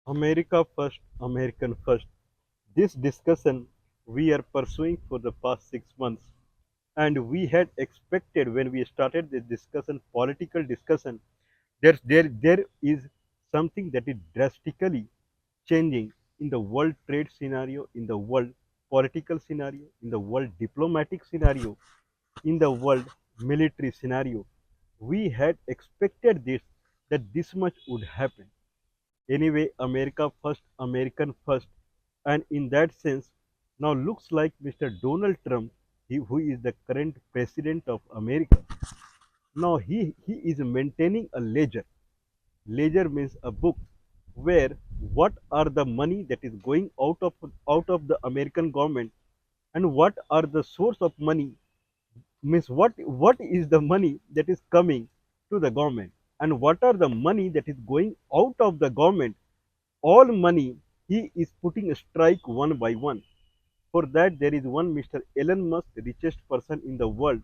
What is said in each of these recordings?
America first, American first. This discussion we are pursuing for the past 6 months, and we had expected when we started this discussion, political discussion, there is something that is drastically changing in the world trade scenario, in the world political scenario, in the world diplomatic scenario, in the world military scenario. We had expected this that this much would happen. Anyway, America first, American first, and in that sense, now looks like Mr. Donald Trump, who is the current president of America. Now he is maintaining a ledger. Ledger means a book where what are the money that is going out of the American government, and what are the source of money, means what is the money that is coming to the government, and what are the money that is going out of the government. All money he is putting a strike one by one. For that, there is one Mr. Elon Musk, the richest person in the world.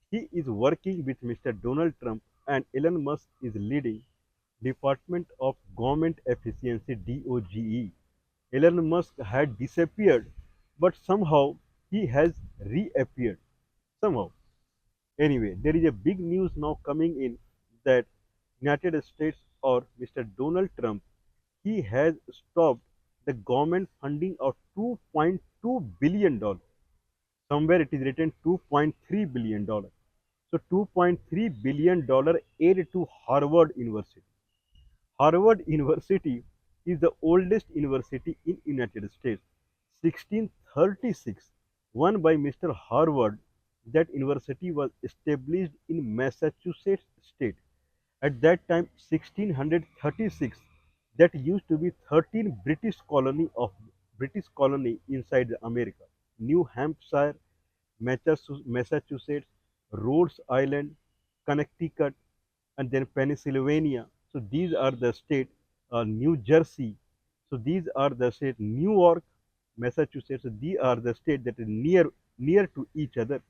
He is working with Mr. Donald Trump, and Elon Musk is leading Department of Government Efficiency (DOGE). Elon Musk had disappeared, but somehow he has reappeared. Somehow. Anyway, there is a big news now coming in that United States or Mr. Donald Trump, he has stopped the government funding of $2.2 billion. Somewhere it is written $2.3 billion. So $2.3 billion aid to Harvard University. Harvard University is the oldest university in United States. 1636, won by Mr. Harvard. That university was established in Massachusetts state. At that time, 1636, that used to be 13 British colony inside America. New Hampshire, Massachusetts, Rhode Island, Connecticut, and then Pennsylvania. So these are the state. New Jersey. So these are the state. New York, Massachusetts. So these are the state that is near to each other.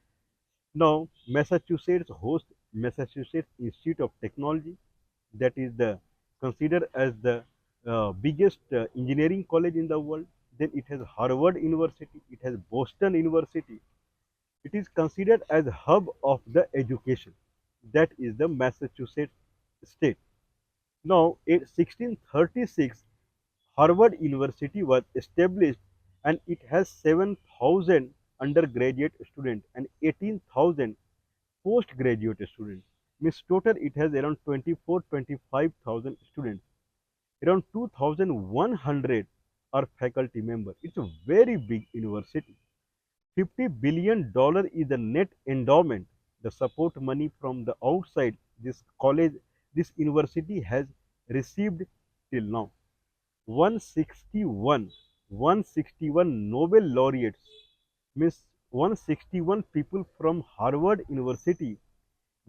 Now Massachusetts hosts Massachusetts Institute of Technology, that is the considered as the biggest engineering college in the world. Then it has Harvard University, it has Boston University. It is considered as hub of the education. That is the Massachusetts state. Now, in 1636, Harvard University was established, and it has 7,000 undergraduate students and 18,000 postgraduate students. Means total it has around 24-25,000 students. Around 2,100 are faculty members. It's a very big university. $50 billion is the net endowment, the support money from the outside this college, this university has received till now. 161, 161 Nobel laureates, means 161 people from Harvard University,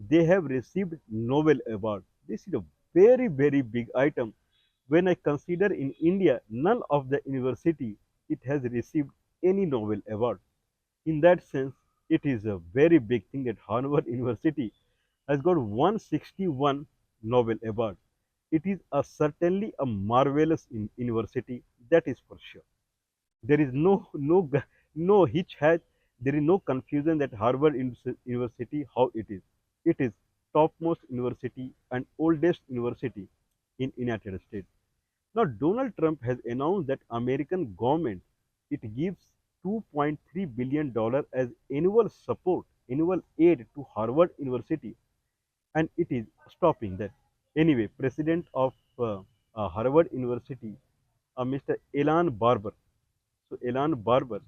they have received Nobel Award. This is a very, very big item. When I consider in India, none of the university it has received any Nobel Award. In that sense, it is a very big thing that Harvard University has got 161 Nobel Award. It is certainly a marvelous university, that is for sure. There is no hitch hatch. There is no confusion that Harvard University how it is. It is topmost university and oldest university in United States. Now Donald Trump has announced that American government it gives $2.3 billion as annual support, annual aid to Harvard University, and it is stopping that. Anyway, president of Harvard University, Mr. Elan Barber. So Elan Barber,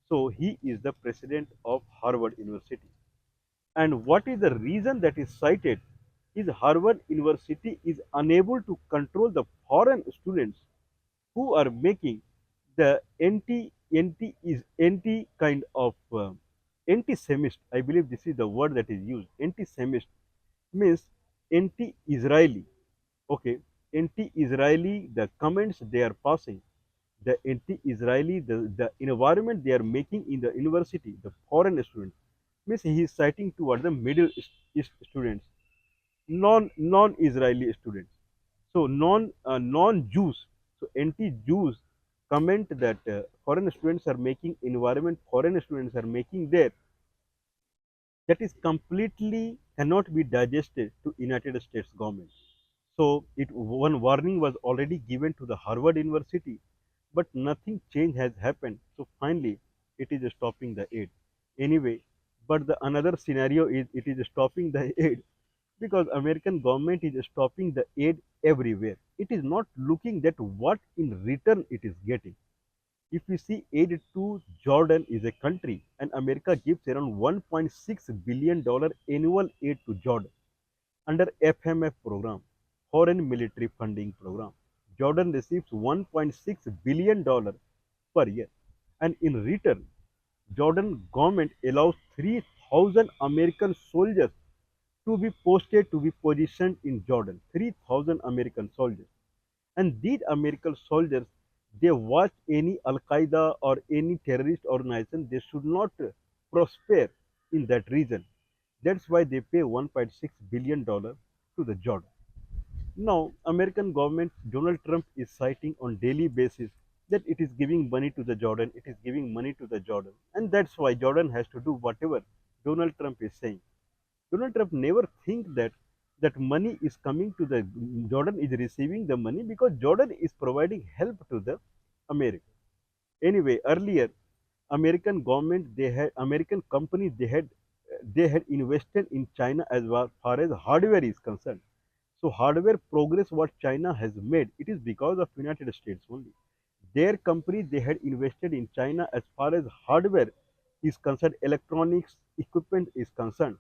so he is the president of Harvard University. And what is the reason that is cited is Harvard University is unable to control the foreign students who are making the anti kind of anti-Semist. I believe this is the word that is used. Anti-Semist means anti-Israeli. Okay, anti-Israeli. The comments they are passing, the anti-Israeli, the environment they are making in the university, the foreign students, means he is citing toward the Middle East students, non-Israeli students, so non Jews. So anti-Jews comment that foreign students are making environment, foreign students are making there, that is completely cannot be digested to United States government. So one warning was already given to the Harvard University, but nothing change has happened. So finally, it is stopping the aid. Anyway, but the another scenario is it is stopping the aid because American government is stopping the aid everywhere. It is not looking at what in return it is getting. If we see aid to Jordan is a country and America gives around $1.6 billion annual aid to Jordan under FMF program, Foreign Military Funding Program. Jordan receives $1.6 billion per year, and in return, Jordan government allows 3,000 American soldiers to be posted to be positioned in Jordan. 3,000 American soldiers, and these American soldiers, they watch any Al Qaeda or any terrorist organization, they should not prosper in that region. That's why they pay $1.6 billion to the Jordan. Now, American government, Donald Trump is citing on daily basis that it is giving money to the Jordan, it is giving money to the Jordan, and that's why Jordan has to do whatever Donald Trump is saying. Donald Trump never think that money is coming to the Jordan is receiving the money because Jordan is providing help to the America. Anyway, earlier American government they had American companies they had invested in China as far as hardware is concerned. So hardware progress what China has made, it is because of United States only. Their company they had invested in China as far as hardware is concerned, electronics equipment is concerned.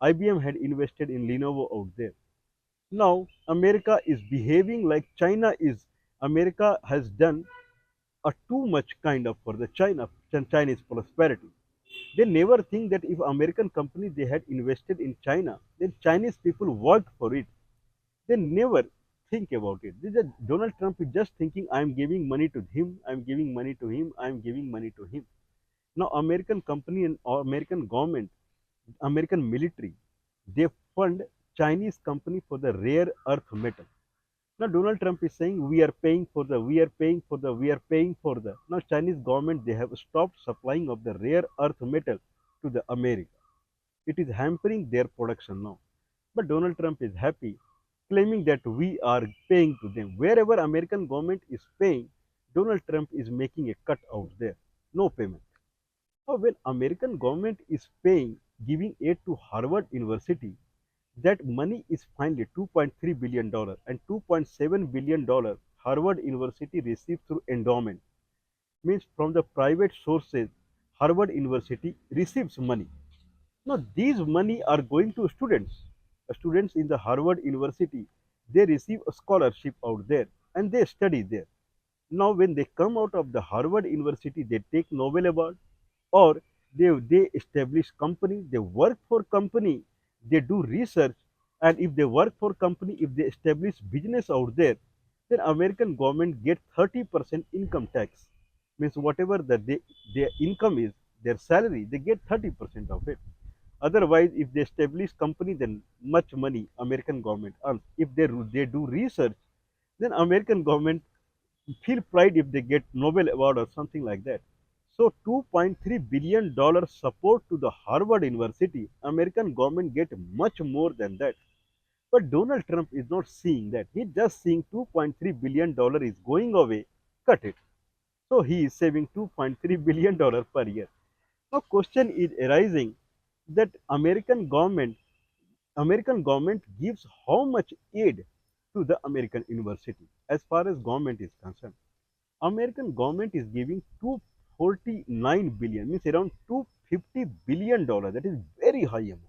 IBM had invested in Lenovo out there. Now America is behaving like China is. America has done a too much kind of for the Chinese prosperity. They never think that if American company they had invested in China, then Chinese people worked for it. They never think about it. Donald Trump is just thinking, I am giving money to him, I am giving money to him, I am giving money to him. Now, American company and American government, American military, they fund Chinese company for the rare earth metal. Now, Donald Trump is saying we are paying for the, we are paying for the, we are paying for the. Now, Chinese government they have stopped supplying of the rare earth metal to the America. It is hampering their production now. But Donald Trump is happy, claiming that we are paying to them. Wherever American government is paying, Donald Trump is making a cut out there. No payment. Now, when American government is paying, giving aid to Harvard University, that money is finally $2.3 billion and $2.7 billion Harvard University received through endowment. Means from the private sources, Harvard University receives money. Now, these money are going to students. Students in the Harvard University, they receive a scholarship out there and they study there. Now, when they come out of the Harvard University, they take Nobel Award or they establish company, they work for company, they do research, and if they work for company, if they establish business out there, then American government get 30% income tax. Means whatever that their income is, their salary, they get 30% of it. Otherwise, if they establish company, then much money American government earns. If they do research, then American government feel pride if they get Nobel Award or something like that. So $2.3 billion support to the Harvard University, American government get much more than that. But Donald Trump is not seeing that. He's just seeing $2.3 billion is going away, cut it. So he is saving $2.3 billion per year. Now question is arising that American government gives how much aid to the American university as far as government is concerned. American government is giving 249 billion, means around $250 billion. That is very high amount.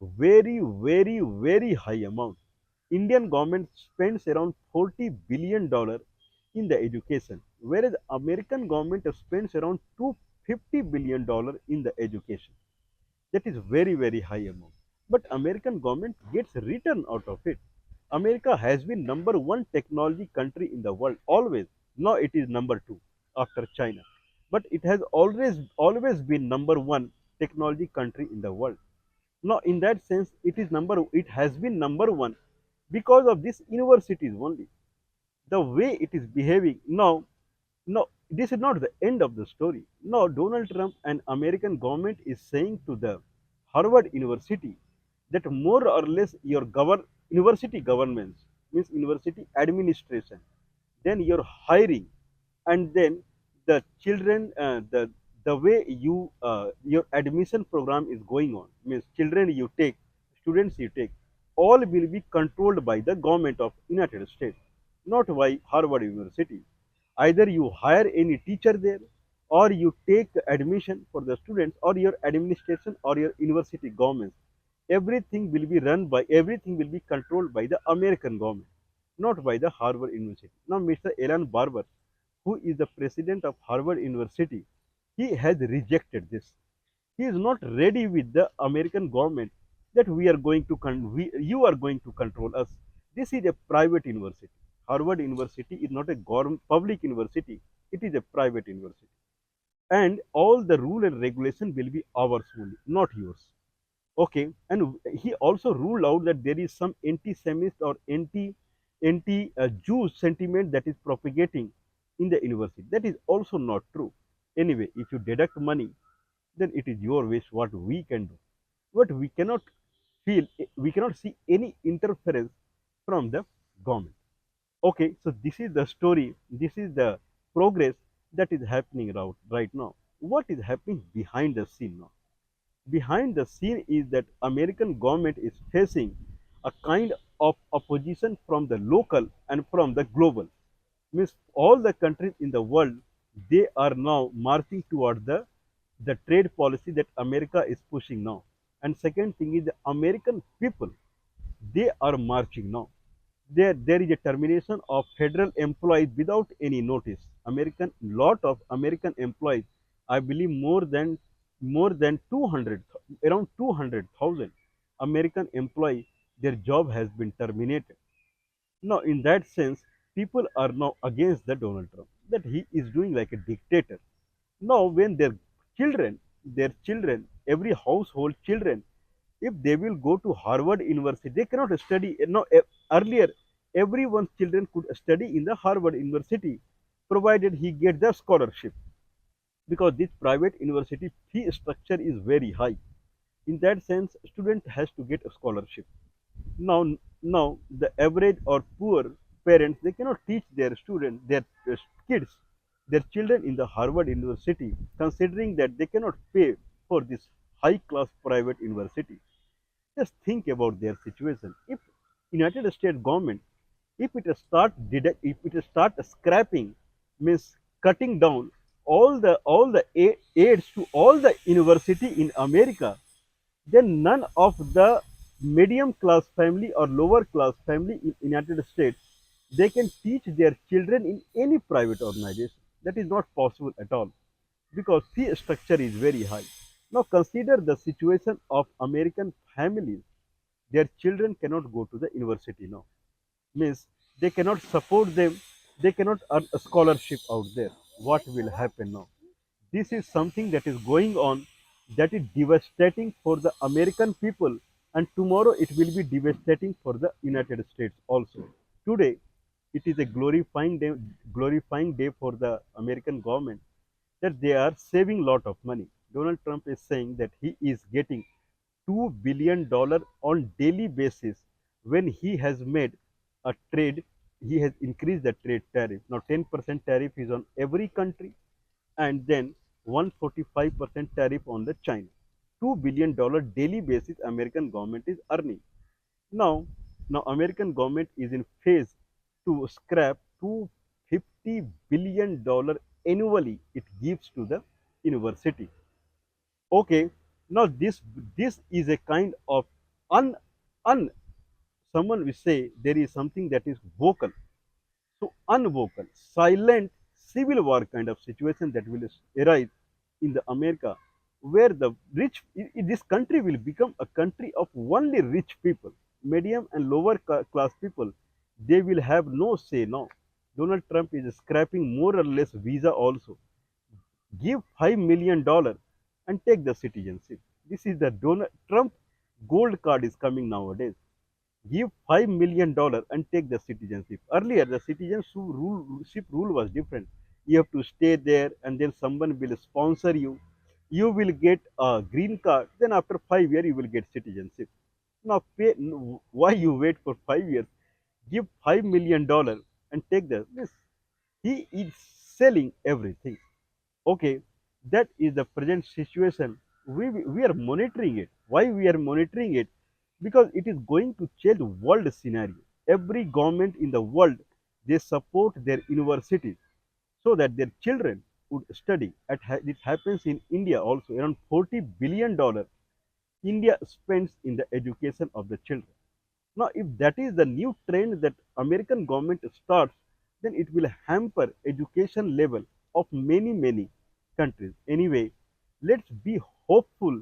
Very, very, very high amount. Indian government spends around $40 billion in the education, whereas American government spends around $250 billion in the education. That is very, very high amount. But American government gets return out of it. America has been number one technology country in the world always. Now it is number two after China. But it has always been number one technology country in the world. Now in that sense, it has been number one because of these universities only. The way it is behaving now, no, this is not the end of the story. Now, Donald Trump and American government is saying to the Harvard University that more or less your university governments means university administration, then your hiring, and then the children, the way your admission program is going on means children you take, students you take, all will be controlled by the government of United States, not by Harvard University. Either you hire any teacher there, or you take admission for the students, or your administration or your university governments. Everything will be controlled by the American government, not by the Harvard University. Now, Mr. Alan Barber, who is the president of Harvard University, he has rejected this. He is not ready with the American government that you are going to control us. This is a private university. Harvard University is not a government public university. It is a private university, and all the rule and regulation will be ours only, not yours. Okay, and he also ruled out that there is some anti-Semite or anti Jew sentiment that is propagating in the university. That is also not true. Anyway, if you deduct money, then it is your wish what we can do. But we cannot see any interference from the government. Okay, so this is the story, this is the progress that is happening right now. What is happening behind the scene now? Behind the scene is that American government is facing a kind of opposition from the local and from the global. Means all the countries in the world, they are now marching toward the trade policy that America is pushing now. And second thing is the American people, they are marching now. There is a termination of federal employees without any notice. Lot of American employees, I believe more than 200, around 200,000 American employees, their job has been terminated. Now, in that sense, people are now against the Donald Trump, that he is doing like a dictator. Now, when their children, every household children, if they will go to Harvard University, they cannot study. No, earlier, everyone's children could study in the Harvard University, provided he get the scholarship, because this private university fee structure is very high. In that sense, student has to get a scholarship. Now the average or poor parents, they cannot teach their student, kids, their children in the Harvard University, considering that they cannot pay for this high class private university. Just think about their situation. If United States government, if it start scrapping, means cutting down all the aids to all the university in America, then none of the medium class family or lower class family in United States, they can teach their children in any private organization. That is not possible at all, because fee structure is very high. Now consider the situation of American families. Their children cannot go to the university now. Means they cannot support them, they cannot earn a scholarship out there. What will happen now? This is something that is going on, that is devastating for the American people, and tomorrow it will be devastating for the United States also. Today, it is a glorifying day for the American government, that they are saving lot of money. Donald Trump is saying that he is getting $2 billion on daily basis when he has made a trade, he has increased the trade tariff. Now 10% tariff is on every country, and then 145% tariff on the China. $2 billion daily basis American government is earning. Now, now American government is in phase to scrap $250 billion annually it gives to the university. Okay, now this is a kind of un un someone will say there is something that is vocal. So unvocal, silent civil war kind of situation that will arise in the America, where the this country will become a country of only rich people, medium and lower class people. They will have no say now. Donald Trump is scrapping more or less visa also. Give $5 million and take the citizenship. This is the Donald Trump gold card is coming nowadays. Give $5 million and take the citizenship. Earlier, the citizenship rule was different. You have to stay there, and then someone will sponsor you. You will get a green card. Then after 5 years, you will get citizenship. Now, why you wait for 5 years? Give $5 million and take this. He is selling everything. Okay, that is the present situation. We are monitoring it. Why we are monitoring it? Because it is going to change the world scenario. Every government in the world, they support their universities so that their children would study. It happens in India also. Around $40 billion India spends in the education of the children. Now, if that is the new trend that American government starts, then it will hamper education level of many countries. Anyway, let's be hopeful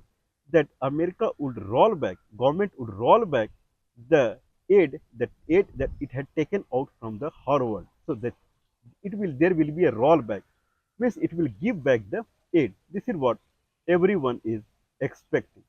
that America would roll back, government would roll back the aid that it had taken out from the Harvard. So that there will be a rollback, means it will give back the aid. This is what everyone is expecting.